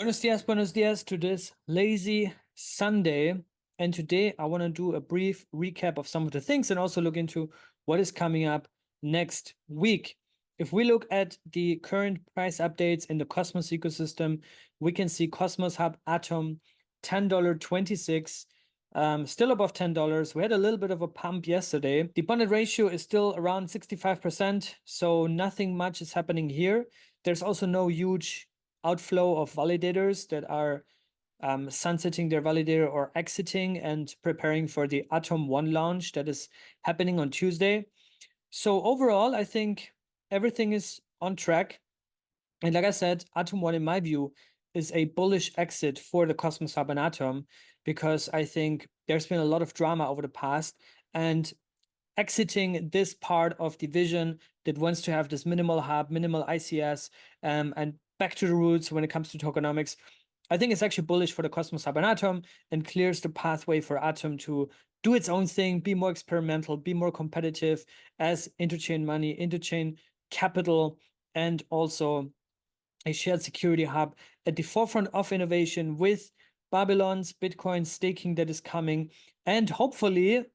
Buenos dias to this lazy Sunday. And today I want to do a brief recap of some of the things and also look into what is coming up next week. If we look at the current price updates in the Cosmos ecosystem, we can see Cosmos Hub Atom $10.26, still above $10. We had a little bit of a pump yesterday. The bonded ratio is still around 65%, so nothing much is happening here. There's also no huge outflow of validators that are sunsetting their validator or exiting and preparing for the AtomOne launch that is happening on Tuesday. So overall, I think everything is on track. And like I said, AtomOne, in my view, is a bullish exit for the Cosmos Hub and Atom, because I think there's been a lot of drama over the past, and exiting this part of the vision that wants to have this minimal hub, minimal ICS, and back to the roots when it comes to tokenomics, I think it's actually bullish for the Cosmos Hub and Atom and clears the pathway for Atom to do its own thing, be more experimental, be more competitive as interchain money, interchain capital, and also a shared security hub at the forefront of innovation with Babylon's Bitcoin staking that is coming, and hopefully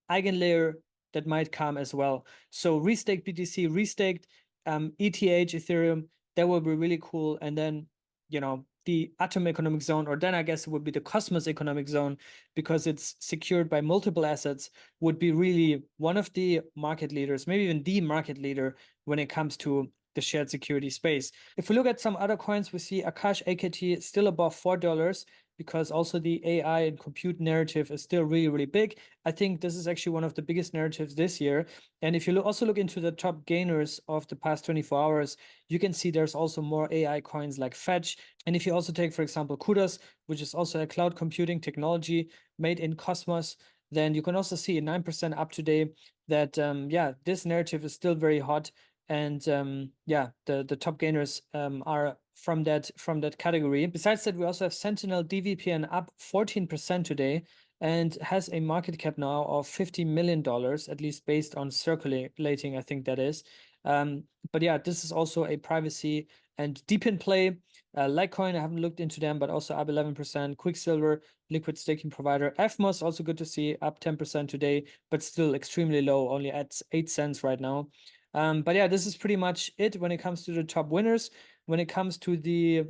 eigenlayer that might come as well. So restaked BTC, restaked ETH, Ethereum, that will be really cool. And then, you know, the Atom economic zone, or then I guess it would be the Cosmos economic zone, because it's secured by multiple assets, would be really one of the market leaders, maybe even the market leader when it comes to the shared security space. If we look at some other coins, we see Akash AKT still above $4, because also the AI and compute narrative is still really, really big. I think this is actually one of the biggest narratives this year. And if you also look into the top gainers of the past 24 hours, you can see there's also more AI coins like Fetch. And if you also take, for example, Kudos, which is also a cloud computing technology made in Cosmos, then you can also see a 9% up today that, yeah, this narrative is still very hot. And yeah, the top gainers are from that category. Besides that, we also have Sentinel DVPN up 14% today and has a market cap now of $50 million, at least based on circulating, I think that is. But yeah, this is also a privacy and deep in play. Litecoin, I haven't looked into them, but also up 11%. Quicksilver, liquid staking provider. evmos, also good to see, up 10% today, but still extremely low, only at 8 cents right now. But yeah, this is pretty much it when it comes to the top winners. When it comes to the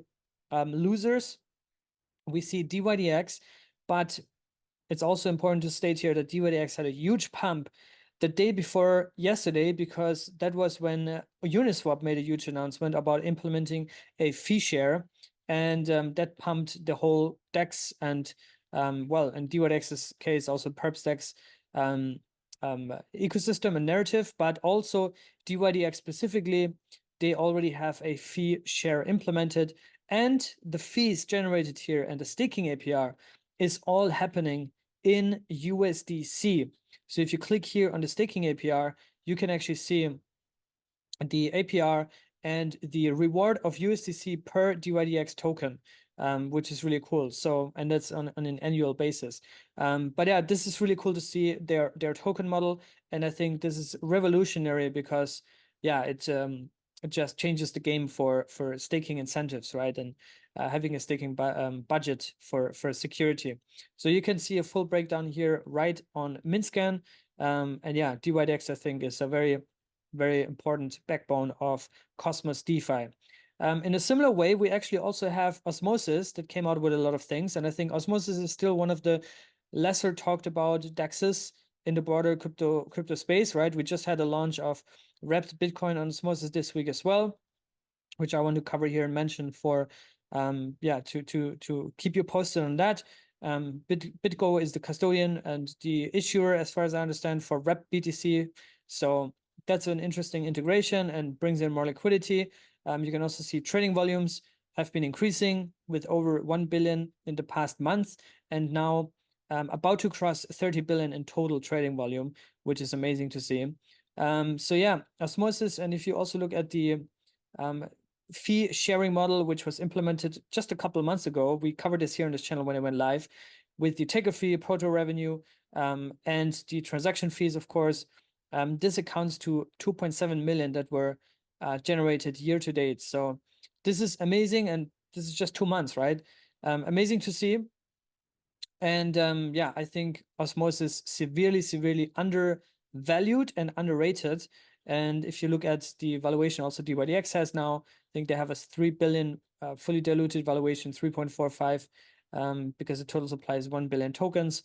losers, we see DYDX, but it's also important to state here that DYDX had a huge pump the day before yesterday, because that was when Uniswap made a huge announcement about implementing a fee share, and that pumped the whole DEX and, well, in DYDX's case, also Perps DEX ecosystem and narrative, but also DYDX specifically, they already have a fee share implemented, and the fees generated here and the staking APR is all happening in USDC. So if you click here on the staking APR, you can actually see the APR and the reward of USDC per DYDX token, which is really cool. So, and that's on an annual basis. But yeah, this is really cool to see their token model. And I think this is revolutionary because, yeah, it just changes the game for staking incentives, right? And having a staking budget for security. So you can see a full breakdown here right on Mintscan. And yeah, DYDX, I think, is a very, very important backbone of Cosmos DeFi. In a similar way, we actually also have Osmosis that came out with a lot of things. And I think Osmosis is still one of the lesser talked about DEXs in the broader crypto space, right? We just had a launch of wrapped Bitcoin on Osmosis this week as well, which I want to cover here and mention for, yeah, to keep you posted on that. BitGo is the custodian and the issuer, as far as I understand, for wrapped BTC. So that's an interesting integration and brings in more liquidity. You can also see trading volumes have been increasing with over 1 billion in the past month, and now about to cross 30 billion in total trading volume, which is amazing to see. So yeah, Osmosis, and if you also look at the fee sharing model, which was implemented just a couple of months ago, we covered this here on this channel when it went live, with the taker fee, proto revenue, and the transaction fees, of course. This accounts to 2.7 million that were generated year to date. So this is amazing, and is just 2 months, right? Amazing to see. And yeah, I think Osmosis severely undervalued and underrated. And if you look at the valuation, also DYDX has now, I think they have a 3 billion fully diluted valuation, 3.45, because the total supply is 1 billion tokens.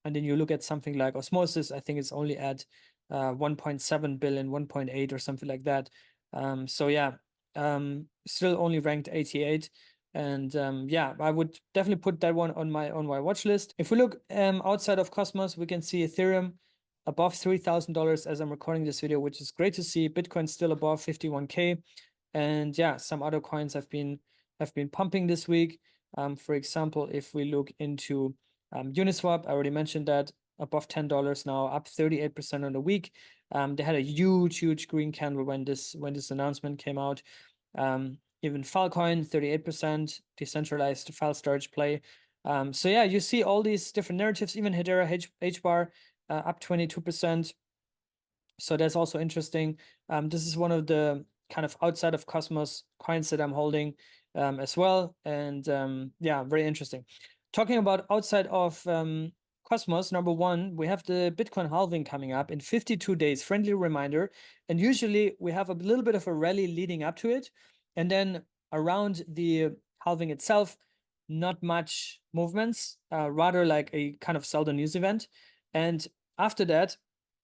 And then you look at something like Osmosis, I think it's only at 1.7 billion, 1.8 or something like that. So yeah, still only ranked 88. And yeah, I would definitely put that one on my watch list. If we look outside of Cosmos, we can see Ethereum above $3,000 as I'm recording this video, which is great to see. Bitcoin still above 51K. And yeah, some other coins have been pumping this week. For example, if we look into Uniswap, I already mentioned that, above $10 now, up 38% on the week. They had a huge green candle when this announcement came out. Even Filecoin, 38%, decentralized file storage play. So yeah, you see all these different narratives, even Hedera, HBAR, up 22%. So that's also interesting. This is one of the kind of outside of Cosmos coins that I'm holding as well. And yeah, very interesting. Talking about outside of Cosmos, number one, we have the Bitcoin halving coming up in 52 days, friendly reminder. And usually we have a little bit of a rally leading up to it. And then around the halving itself, not much movements, rather like a kind of sell the news event. And after that,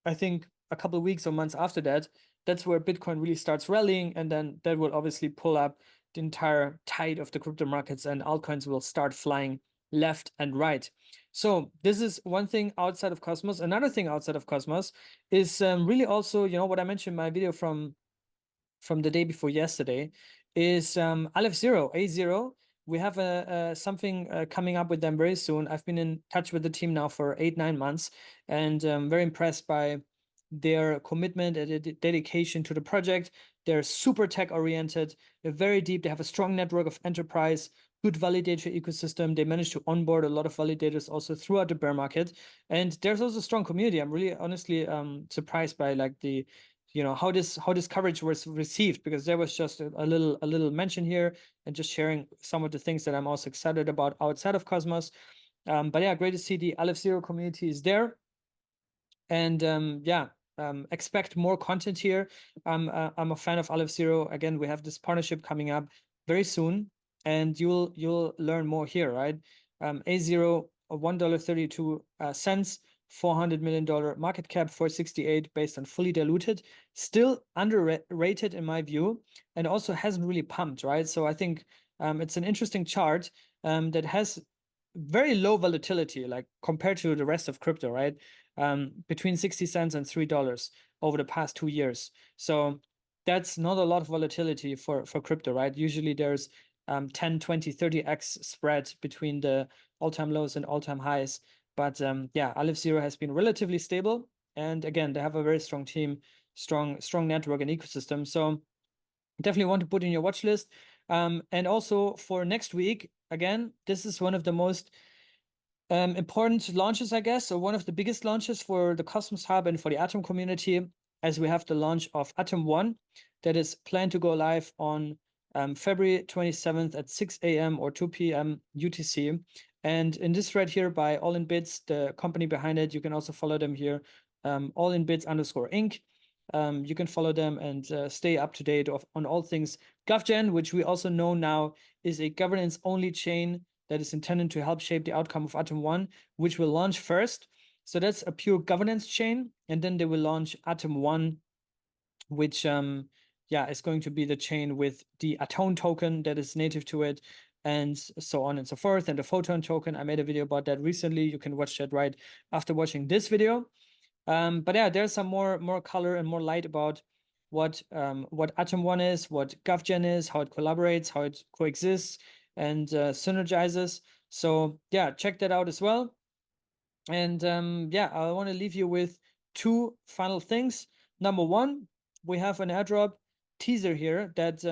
I think a couple of weeks or months after that, that's where Bitcoin really starts rallying. And then that will obviously pull up the entire tide of the crypto markets, and altcoins will start flying left and right. So this is one thing outside of Cosmos. Another thing outside of Cosmos is really also, you know, what I mentioned in my video from the day before yesterday is Aleph Zero, AZERO. We have something coming up with them very soon. I've been in touch with the team now for 8-9 months, and very impressed by their commitment and dedication to the project. They're super tech oriented. They're very deep. They have a strong network of enterprise, good validator ecosystem. They managed to onboard a lot of validators also throughout the bear market. And there's also a strong community. I'm really honestly surprised by like the, you know, how this coverage was received, because there was just a little mention here and just sharing some of the things that I'm also excited about outside of Cosmos. But yeah, great to see the Aleph Zero community is there. And yeah, expect more content here. I'm a fan of Aleph Zero. Again, we have this partnership coming up very soon, and you'll learn more here, right? AZERO, $1.32, $400 million market cap, 468 based on fully diluted, still underrated in my view, and also hasn't really pumped, right? So I think it's an interesting chart that has very low volatility, like compared to the rest of crypto, right? Between 60 cents and $3 over the past 2 years. So that's not a lot of volatility for crypto, right? Usually there's 10, 20, 30x spread between the all-time lows and all-time highs. But yeah, Aleph Zero has been relatively stable. And again, they have a very strong team, strong network and ecosystem. So definitely want to put in your watch list. And also for next week, again, this is one of the most important launches, I guess, or one of the biggest launches for the Cosmos Hub and for the Atom community, as we have the launch of AtomOne that is planned to go live on February 27th at 6 a.m. or 2 p.m. UTC. And in this thread here by All in Bits, the company behind it, you can also follow them here, allinbits_inc. You can follow them and stay up to date on all things GovGen, which we also know now is a governance-only chain that is intended to help shape the outcome of AtomOne, which will launch first. So that's a pure governance chain. And then they will launch AtomOne, which yeah, is going to be the chain with the AtomOne token that is native to it, and so on and so forth. And the Photon token, I made a video about that recently. You can watch that right after watching this video. But yeah, there's some more color and more light about what AtomOne is, what GovGen is, how it collaborates, how it coexists and synergizes. So yeah, check that out as well. And yeah, I want to leave you with 2 final things. Number one, we have an airdrop teaser here that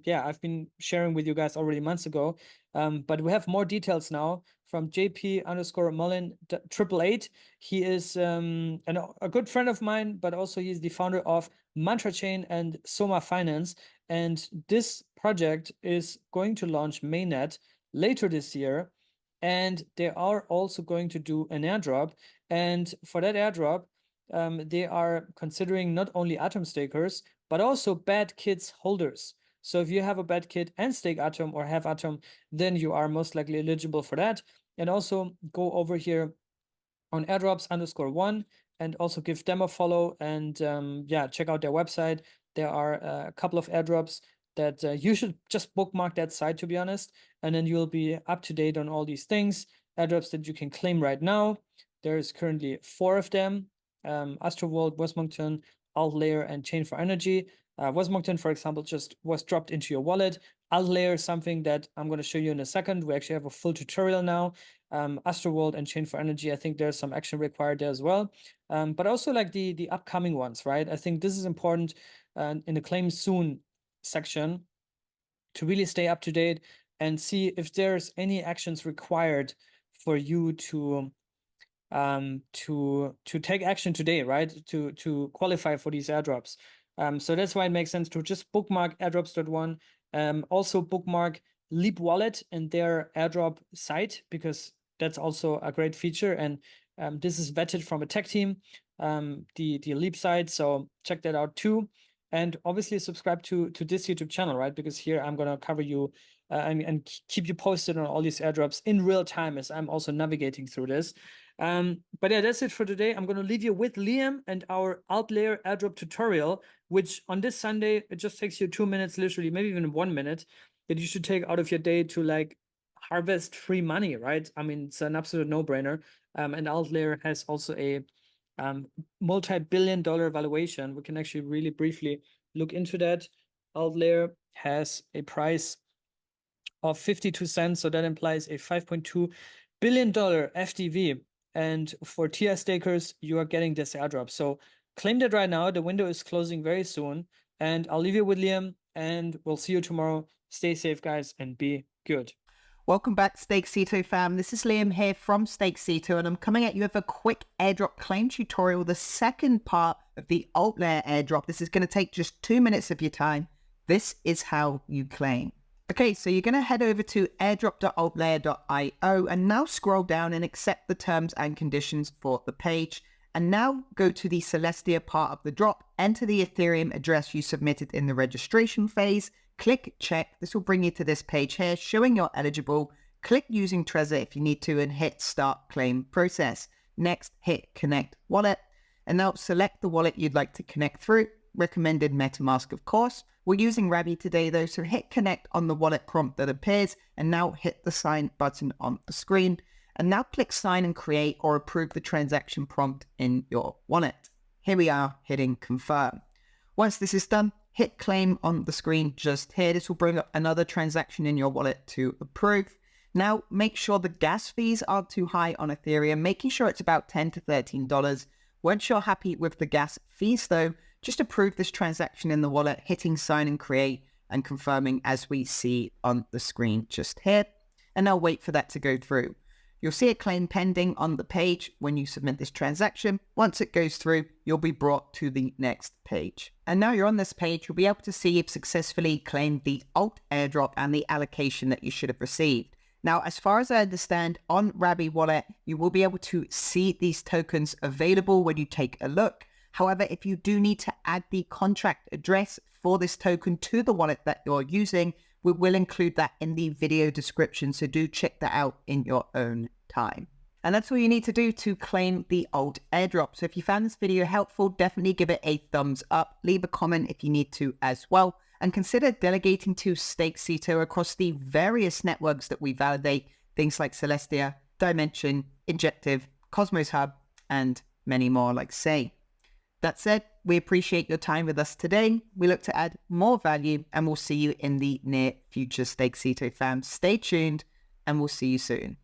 yeah, I've been sharing with you guys already months ago. But we have more details now from JP_Mullen 888. He is a good friend of mine, but also he's the founder of Mantra Chain and Soma Finance. And this project is going to launch mainnet later this year, and they are also going to do an airdrop. And for that airdrop, they are considering not only Atom stakers, but also bad kids holders. So if you have a bad kid and stake Atom or have Atom, then you are most likely eligible for that. And also go over here on Airdrops_One and also give them a follow, and yeah, check out their website. There are a couple of airdrops that you should just bookmark that site, to be honest, and then you'll be up to date on all these things. Airdrops that you can claim right now. There's currently 4 of them: Astroworld, Westmoncton, AltLayer, and Chain for Energy. Westmoncton, for example, just was dropped into your wallet. AltLayer is something that I'm going to show you in a second. We actually have a full tutorial now. Astroworld and Chain for Energy, I think there's some action required there as well. But also like the upcoming ones, right? I think this is important in the claim soon section to really stay up to date and see if there's any actions required for you to take action today, right? To qualify for these airdrops. So that's why it makes sense to just bookmark airdrops.one. Also bookmark Leap Wallet and their airdrop site, because that's also a great feature. And this is vetted from a tech team, the Leap site. So check that out too. And obviously subscribe to this YouTube channel, right? Because here I'm going to cover you and keep you posted on all these airdrops in real time as I'm also navigating through this. But yeah, that's it for today. I'm going to leave you with Liam and our AltLayer airdrop tutorial, which on this Sunday, it just takes you 2 minutes, literally, maybe even 1 minute, that you should take out of your day to like harvest free money, right? I mean, it's an absolute no-brainer. And AltLayer has also a multi-billion-dollar valuation. We can actually really briefly look into that. AltLayer has a price of 52 cents, so that implies a $5.2 billion FDV. And for TR stakers, you are getting this airdrop. So claim that right now. The window is closing very soon. And I'll leave you with Liam, and we'll see you tomorrow. Stay safe, guys, and be good. Welcome back, Stakecito fam. This is Liam here from Stakecito, and I'm coming at you with a quick airdrop claim tutorial, the second part of the AltLayer airdrop. This is going to take just 2 minutes of your time. This is how you claim. Okay, so you're going to head over to airdrop.altlayer.io and now scroll down and accept the terms and conditions for the page. And now go to the Celestia part of the drop, enter the Ethereum address you submitted in the registration phase, click check. This will bring you to this page here showing you're eligible. Click using Trezor if you need to and hit start claim process. Next, hit connect wallet, and now select the wallet you'd like to connect through. Recommended MetaMask, of course. We're using Rabby today though, so hit connect on the wallet prompt that appears and now hit the sign button on the screen. And now click sign and create or approve the transaction prompt in your wallet. Here we are hitting confirm. Once this is done, hit claim on the screen just here. This will bring up another transaction in your wallet to approve. Now make sure the gas fees aren't too high on Ethereum, making sure it's about $10 to $13. Once you're happy with the gas fees though, just approve this transaction in the wallet, hitting sign and create and confirming as we see on the screen just here. And now wait for that to go through. You'll see a claim pending on the page when you submit this transaction. Once it goes through, you'll be brought to the next page. And now you're on this page, you'll be able to see you've successfully claimed the alt airdrop and the allocation that you should have received. Now, as far as I understand, on Rabby Wallet, you will be able to see these tokens available when you take a look. However, if you do need to add the contract address for this token to the wallet that you're using, we will include that in the video description, so do check that out in your own time. And that's all you need to do to claim the alt airdrop. So if you found this video helpful, definitely give it a thumbs up, leave a comment if you need to as well, and consider delegating to Stakecito across the various networks that we validate, things like Celestia, Dimension, Injective, Cosmos Hub, and many more like Say. That said, we appreciate your time with us today. We look to add more value, and we'll see you in the near future, Stakecito fam. Stay tuned, and we'll see you soon.